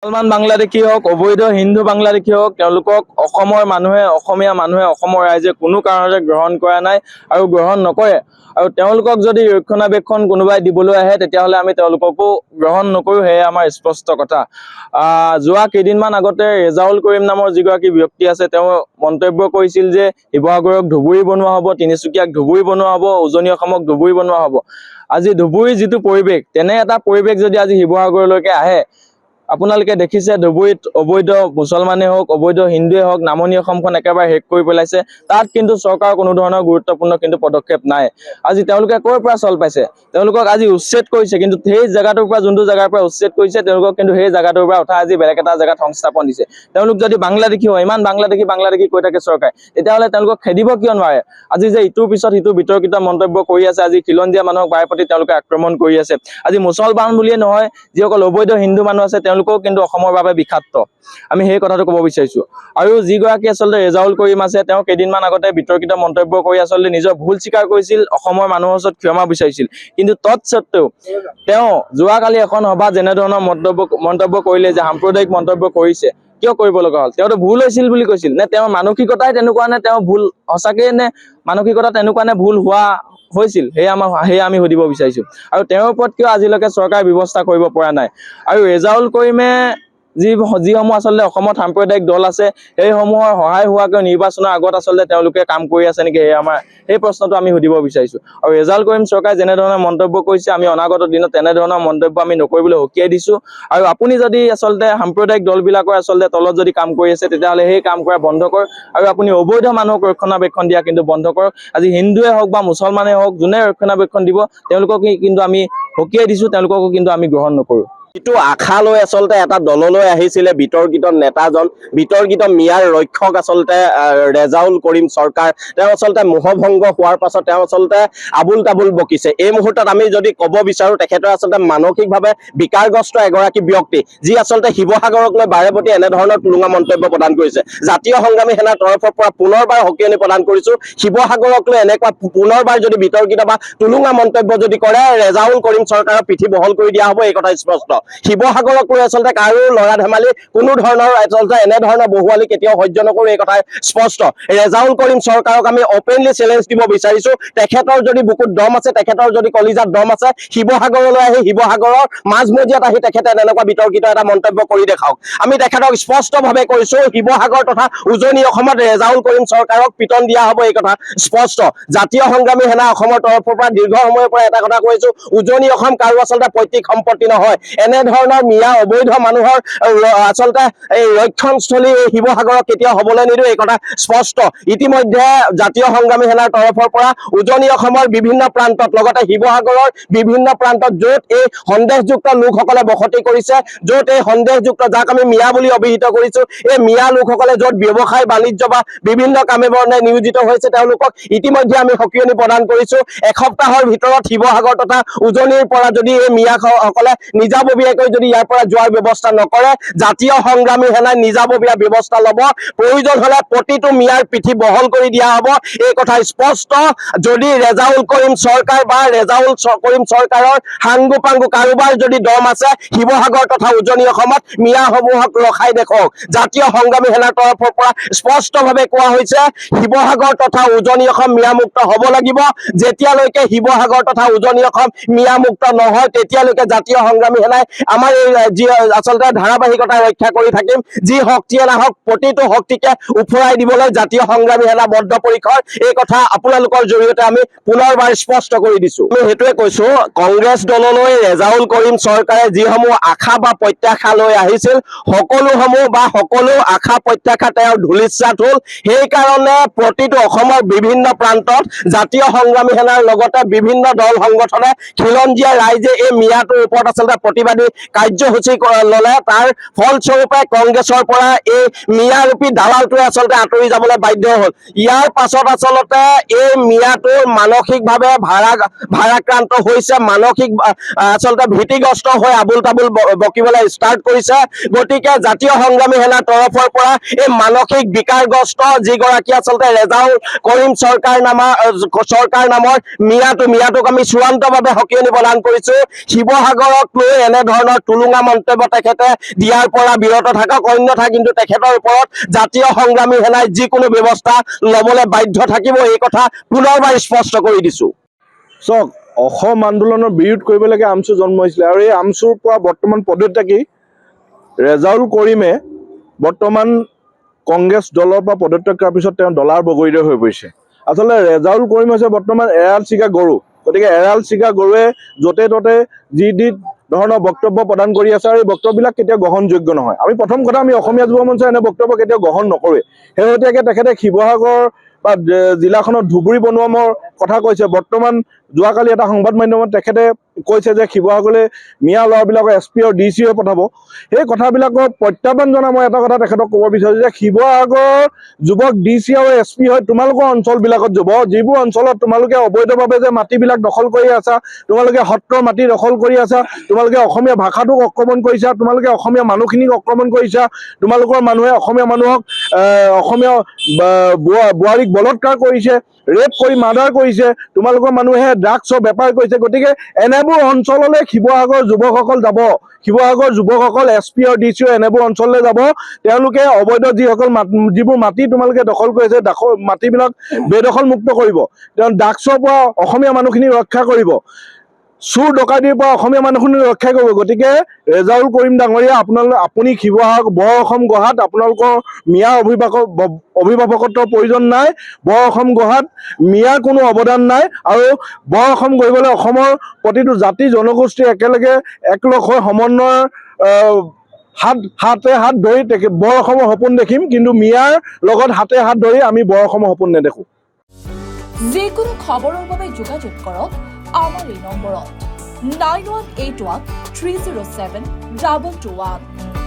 মুছলমান বাংলাদেশী হোক অবৈধ হিন্দু বাংলাদেশী হোক তেওঁলোকক অসমৰ মানুহে অসমীয়া মানুহে অসমৰ ৰাইজে কোনো কাৰণতে গ্ৰহণ কৰা নাই আৰু গ্ৰহণ নকৰে আৰু তেওঁলোকক যদি ৰক্ষণাবেক্ষণ কোনোবাই দিবলৈ আহে তেতিয়াহ'লে আমি তেওঁলোককো গ্ৰহণ নকৰোঁ সেয়া আমাৰ স্পষ্ট কথা। যোৱা কেইদিনমান আগতে ৰেজাউল কৰিম নামৰ যিগৰাকী ব্যক্তি আছে তেওঁ মন্তব্য কৰিছিল যে শিৱসাগৰক ধুবুৰী বনোৱা হ'ব, তিনিচুকীয়াক ধুবুৰী বনোৱা হ'ব, উজনি অসমক ধুবুৰী বনোৱা হ'ব। আজি ধুবুৰীৰ যিটো পৰিৱেশ তেনে এটা পৰিৱেশ যদি আজি শিৱসাগৰলৈকে আহে, আপোনালোকে দেখিছে ধুবুৰীত অবৈধ মুছলমানে হওক অবৈধ হিন্দুৱে হওক নামনি অসমখন একেবাৰে শেষ কৰি পেলাইছে। তাত কিন্তু চৰকাৰৰ কোনো ধৰণৰ গুৰুত্বপূৰ্ণ কিন্তু পদক্ষেপ নাই। আজি তেওঁলোকে ক'ৰ পৰা চল পাইছে? তেওঁলোকক আজি উচ্ছেদ কৰিছে, কিন্তু সেই জেগাটোৰ পৰা যোনটো জেগাৰ পৰা উচ্ছেদ কৰিছে তেওঁলোকক কিন্তু সেই জেগাটোৰ পৰা উঠাই আজি বেলেগ এটা জেগাত সংস্থাপন দিছে। তেওঁলোক যদি বাংলাদেশী হয়, ইমান বাংলাদেশী কৈ থাকে চৰকাৰে, তেতিয়াহ'লে তেওঁলোকক খেদিব কিয় নোৱাৰে? আজি যে ইটোৰ পিছত সিটো বিতৰ্কিত মন্তব্য কৰি আছে, আজি খিলঞ্জীয়া মানুহক বাৰে প্ৰতি তেওঁলোকে আক্ৰমণ কৰি আছে। আজি মুছলমান বুলিয়ে নহয়, যিসকল অবৈধ হিন্দু মানুহ আছে তেওঁলোকেও কিন্তু অসমৰ বাবে বিষাক্ত। আমি সেই কথাটো ক'ব বিচাৰিছোঁ। আৰু যিগৰাকী আচলতে ৰেজাউল কৰিম আছে, তেওঁ কেইদিনমান আগতে বিতৰ্কিত মন্তব্য কৰি আচলতে নিজৰ ভুল স্বীকাৰ কৰিছিল, অসমৰ মানুহৰ ওচৰত ক্ষমা বিচাৰিছিল। কিন্তু তৎসত্বেও তেওঁ যোৱাকালি এখন সভাত যেনেধৰণৰ মন্তব্য কৰিলে, যে সাম্প্ৰদায়িক মন্তব্য কৰিছে, কিয় কৰিব লগা হ'ল? তেওঁতো ভুল হৈছিল বুলি কৈছিল নে? তেওঁৰ মানসিকতাই তেনেকুৱা নে? তেওঁ ভুল সঁচাকৈয়ে নে? মানসিকতা তেনেকুৱা নে ভুল হোৱা হৈছিল? সেয়া আমি সুধিব বিচাৰিছোঁ। আৰু তেওঁৰ ওপৰত কিয় আজিলৈকে চৰকাৰে ব্যৱস্থা কৰিব পৰা নাই? আৰু ৰেজাউল কৰিমে যিসমূহ আচলতে অসমত সাম্প্ৰদায়িক দল আছে সেইসমূহৰ সহায় হোৱাকৈ নিৰ্বাচনৰ আগত আচলতে তেওঁলোকে কাম কৰি আছে নেকি, সেই প্ৰশ্নটো আমি সুধিব বিচাৰিছোঁ। আৰু ৰেজাউল কৰিম চৰকাৰে যেনেধৰণৰ মন্তব্য কৰিছে, আমি অনাগত দিনত তেনেধৰণৰ মন্তব্য আমি নকৰিবলৈ সকীয়াই দিছোঁ। আৰু আপুনি যদি আচলতে সাম্প্ৰদায়িক দলবিলাকৰ আচলতে তলত যদি কাম কৰি আছে, তেতিয়াহ'লে সেই কাম কৰা বন্ধ কৰক। আৰু আপুনি অবৈধ মানুহক ৰক্ষণাবেক্ষণ দিয়া কিন্তু বন্ধ কৰক। আজি হিন্দুৱে হওক বা মুছলমানে হওক, যোনে ৰক্ষণাবেক্ষণ দিব তেওঁলোকক কিন্তু আমি সকীয়াই দিছোঁ, তেওঁলোককো কিন্তু আমি গ্ৰহণ নকৰোঁ। যিটো আশা লৈ আচলতে এটা দললৈ আহিছিলে বিতৰ্কিত নেতাজন, বিতৰ্কিত মিয়াৰ ৰক্ষক আচলতে ৰেজাউল কৰিম চৰকাৰ, তেওঁ আচলতে মোহভংগ হোৱাৰ পাছত তেওঁ আচলতে আবুল তাবুল বকিছে। এই মুহূৰ্তত আমি যদি ক'ব বিচাৰোঁ, তেখেতৰ আচলতে মানসিকভাৱে বিকাৰগ্ৰস্ত এগৰাকী ব্যক্তি, যি আচলতে শিৱসাগৰক লৈ বাৰে প্ৰতি এনেধৰণৰ টুলুঙা মন্তব্য প্ৰদান কৰিছে। জাতীয় সংগ্ৰামী সেনাৰ তৰফৰ পৰা পুনৰবাৰ সকীয়নি প্ৰদান কৰিছোঁ, শিৱসাগৰক লৈ এনেকুৱা পুনৰবাৰ যদি বিতৰ্কিত বা টুলুঙা মন্তব্য যদি কৰে, ৰেজাউল কৰিম চৰকাৰৰ পিঠি বহল কৰি দিয়া হ'ব, এই কথা স্পষ্ট। শিৱসাগৰক লৈ আচলতে কাৰো লৰা ধেমালি কোনো ধৰণৰ আচলতে এনেধৰণৰ বহুৱালি কেতিয়াও সহ্য নকৰোঁ, এই কথা স্পষ্ট। ৰেজাউল কৰিম চৰকাৰক আমি অপেনলি চেলেঞ্জ দিব বিচাৰিছোঁ, তেখেতৰ যদি বুকুত দম আছে, তেখেতৰ যদি কলিজাত দম আছে, শিৱসাগৰলৈ আহি শিৱসাগৰৰ মাজমজিয়াত আহি তেখেতে এনেকুৱা বিতৰ্কিত এটা মন্তব্য কৰি দেখাওক। আমি তেখেতক স্পষ্টভাৱে কৈছোঁ, শিৱসাগৰ তথা উজনি অসমত ৰেজাউল কৰিম চৰকাৰক পিটন দিয়া হ'ব, এই কথা স্পষ্ট। জাতীয় সংগ্ৰামী সেনা অসমৰ তৰফৰ পৰা দীৰ্ঘ সময়ৰ পৰা এটা কথা কৈছোঁ, উজনি অসম কাৰো আচলতে পৈতৃক সম্পত্তি নহয়। এনেধৰণৰ মিয়া অবৈধ মানুহৰ আচলতে এই ৰক্ষণস্থলী এই শিৱসাগৰক কেতিয়াও হ'বলৈ নিদিওঁ, এই কথা স্পষ্ট। ইতিমধ্যে জাতীয় সংগ্ৰামী সেনাৰ তৰফৰ পৰা উজনি অসমৰ বিভিন্ন প্ৰান্তত, লগতে শিৱসাগৰৰ বিভিন্ন প্ৰান্তত য'ত এই সন্দেহযুক্ত লোকসকলে বসতি কৰিছে, য'ত এই সন্দেহযুক্ত, যাক আমি মিয়া বুলি অভিহিত কৰিছোঁ, এই মিয়া লোকসকলে য'ত ব্যৱসায় বাণিজ্য বা বিভিন্ন কামে বৰণে নিয়োজিত হৈছে, তেওঁলোকক ইতিমধ্যে আমি সকীয়নি প্ৰদান কৰিছোঁ। এসপ্তাহৰ ভিতৰত শিৱসাগৰ তথা উজনিৰ পৰা যদি এই মিয়াসকলে নিজাববীয়াকৈ যদি ইয়াৰ পৰা যোৱাৰ ব্যৱস্থা নকৰে, জাতীয় সংগ্ৰামী সেনাই নিজাববীয়া ব্যৱস্থা ল'ব। প্ৰয়োজন হ'লে প্ৰতিটো মিয়াৰ পিঠি বহল কৰি দিয়া হ'ব, এই কথা স্পষ্ট। যদি ৰেজাউল কৰিম চৰকাৰ বা ৰেজাউল কৰিম চৰকাৰৰ সাংগু পাংগু কাৰোবাৰ যদি দম আছে, শিৱসাগৰ তথা উজনি অসমত মিয়াসমূহক ৰখাই দেখক। জাতীয় সংগ্ৰামী সেনাৰ তৰফৰ পৰা স্পষ্টভাৱে কোৱা হৈছে, শিৱসাগৰ তথা উজনি অসম মিয়ামুক্ত হ'ব লাগিব। যেতিয়ালৈকে শিৱসাগৰ তথা উজনি অসম মিয়ামুক্ত নহয়, তেতিয়ালৈকে জাতীয় সংগ্ৰামী সেনাই আমাৰ এই যি আচলতে ধাৰাবাহিকতা ৰক্ষা কৰি থাকিম। যি শক্তিয়ে নাহক, প্ৰতিটো শক্তিকে উফৰাই দিবলৈ জাতীয় সংগ্ৰামী সেনা বদ্ধপৰিকৰ, এই কথা আপোনালোকৰ জৰিয়তে আমি পুনৰবাৰ স্পষ্ট কৰি দিছোঁ। আমি সেইটোৱে কৈছোঁ, কংগ্ৰেছ দললৈ ৰেজাউল কৰিম চৰকাৰে যিসমূহ আশা বা প্ৰত্যাশা লৈ আহিছিল, সকলো আশা প্ৰত্যাশা তেওঁৰ ধূলিসাৎ হ'ল। সেইকাৰণে প্ৰতিটো অসমৰ বিভিন্ন প্ৰান্তত জাতীয় সংগ্ৰামী সেনাৰ লগতে বিভিন্ন দল সংগঠনে, খিলঞ্জীয়া ৰাইজে এই মিয়াটোৰ ওপৰত আচলতে প্ৰতিবাদী কাৰ্যসূচী ল'লে। তাৰ ফলস্বৰূপে কংগ্ৰেছৰ পৰা এই মিয়াৰূপী দালালটোৱে আচলতে আঁতৰি যাবলৈ বাধ্য হ'ল। ইয়াৰ পাছত আচলতে এই মিয়াটো মানসিকভাৱে ভাৰাক্ৰান্ত হৈছে, মানসিক আচলতে ভীতিগ্ৰস্ত হৈ আবুল তাবুল বকিবলৈ ষ্টাৰ্ট কৰিছে। গতিকে জাতীয় সংগ্ৰামী সেনাৰ তৰফৰ পৰা এই মানসিক বিকাৰগ্ৰস্ত যিগৰাকী আচলতে ৰেজাউল কৰিম চৰকাৰ নামৰ মিয়াটোক আমি চূড়ান্তভাৱে সকীয়নি প্ৰদান কৰিছোঁ। শিৱসাগৰক লৈ ধৰণৰ টুলুঙা মন্তব্য তেখেতে দিয়াৰ পৰা বিৰত থাকক, অন্যথা কিন্তু তেখেতৰ ওপৰত জাতীয় সংগ্ৰামী সেনাই যিকোনো ব্যৱস্থা ল'বলৈ বাধ্য থাকিব, এই কথা পুনৰবাৰ স্পষ্ট কৰি দিছো। চাওক, অসম আন্দোলনৰ বিৰোধ কৰিবলৈকে আমচু জন্ম হৈছিলে আৰু এই আমচুৰ পৰা বৰ্তমান পদত্যাগী ৰেজাউল কৰিমে বৰ্তমান কংগ্ৰেছ দলৰ পৰা পদত্যাগ কৰাৰ পিছত তেওঁ ডলাৰ বগৰীদৰ হৈ পৰিছে। আচলতে ৰেজাউল কৰিম হৈছে বৰ্তমান এৰাল চিগা গৰু, গতিকে এৰাল চিগা গৰুৱে য'তে ত'তে যি ধৰণৰ বক্তব্য প্ৰদান কৰি আছে আৰু এই বক্তব্যবিলাক কেতিয়াও গ্ৰহণযোগ্য নহয়। আমি প্ৰথম কথা আমি অসমীয়া যুৱ মঞ্চই এনে বক্তব্য কেতিয়াও গ্ৰহণ নকৰোৱে। শেহতীয়াকৈ তেখেতে শিৱসাগৰ বা জিলাখনত ধুবুৰী বনোৱামৰ কথা কৈছে। বৰ্তমান যোৱাকালি এটা সংবাদ মাধ্যমত তেখেতে কৈছে যে শিৱসাগৰলৈ মিয়া ল'ৰাবিলাকক SP আৰু DC হৈ পঠাব। সেই কথাবিলাকৰ প্ৰত্যাহ্বান জনাই মই এটা কথা তেখেতক ক'ব বিচাৰিছোঁ যে শিৱসাগৰ যুৱক DC আৰু SP হয় তোমালোকৰ অঞ্চলবিলাকত যাব, যিবোৰ অঞ্চলত তোমালোকে অবৈধভাৱে যে মাটিবিলাক দখল কৰি আছা, তোমালোকে সত্ৰৰ মাটি দখল কৰি আছা, তোমালোকে অসমীয়া ভাষাটোক আক্ৰমণ কৰিছা, তোমালোকে অসমীয়া মানুহখিনিক আক্ৰমণ কৰিছা, তোমালোকৰ মানুহে অসমীয়া মানুহক অসমীয়া বোৱাৰীক বলৎকাৰ কৰিছে, ৰেপ কৰি মাৰ্ডাৰ কৰিছে, তোমালোকৰ মানুহে ড্ৰাগছৰ বেপাৰ কৰিছে। গতিকে এনেবোৰ অঞ্চললৈ শিৱসাগৰ যুৱকসকল যাব, শিৱসাগৰ যুৱকসকল SP আৰু DC এনেবোৰ অঞ্চললৈ যাব। তেওঁলোকে অবৈধ যিবোৰ মাটি তোমালোকে দখল কৰিছে, মাটিবিলাক বেদখল মুক্ত কৰিব, তেওঁ ড্ৰাগছৰ পৰা অসমীয়া মানুহখিনি ৰক্ষা কৰিব, চুৰ ডকাইতিৰ পৰা অসমীয়া মানুহখিনি ৰক্ষা কৰিব। গতিকে ৰেজাউল কৰিম ডাঙৰীয়া, আপুনি শিৱসাগৰ বৰ অসম গঢ়াত আপোনালোকৰ মিয়াৰ অভিভাৱকত্বৰ প্ৰয়োজন নাই। বৰ অসম গঢ়াত মিয়াৰ কোনো অৱদান নাই আৰু বৰ অসম গঢ়িবলৈ অসমৰ প্ৰতিটো জাতি জনগোষ্ঠী একেলগে একলগ হৈ সমন্বয়ৰ হাতে হাত ধৰি বৰ অসমৰ সপোন দেখিম, কিন্তু মিয়াৰ লগত হাতে হাত ধৰি আমি বৰ অসমৰ সপোন নেদেখোঁ। যিকোনো খবৰৰ বাবে যোগাযোগ কৰক আমাৰ এই নম্বৰত 9181 307 221।